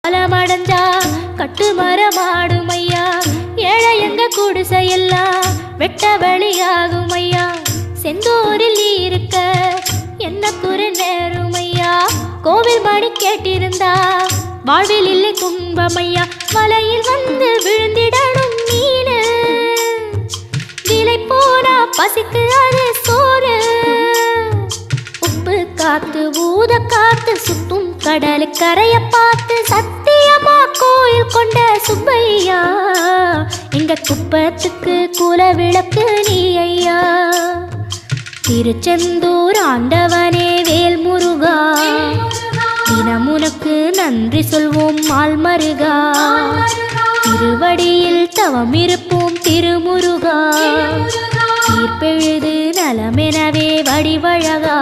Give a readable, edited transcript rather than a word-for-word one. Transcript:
காலமடைஞ்சா கட்டு மரமாடும் ஐயா. ஏழை எங்க குடிசையெல்லாம் வெட்ட வழியாகும் ஐயா. செந்தூரில் இருக்க என்ன குறை நேரும் ஐயா. கோவில் மணி கேட்டிருந்தா வாழ்வில் இல்லை துன்பமையா. மலையில் வந்து விழுந்திடணும் மீன், விலை போனா பசிக்கு அது சோறு. உப்பு காத்து ஊத காத்து சுத்தும் கடலு கரைய பார்த்து சத்தியமா கோயில் கொண்ட சுப்பையா. எங்க குப்பத்துக்கு குல விளக்கு நீ ஐயா. திருச்செந்தூர் ஆண்டவனே வேல் முருகா, தினமுனக்கு நன்றி சொல்வோம் ஆள்மருகா. திருவடியில் தவம் இருப்போம் திருமுருகா. தீர்ப்பெழுது நலமெனவே வடிவழகா.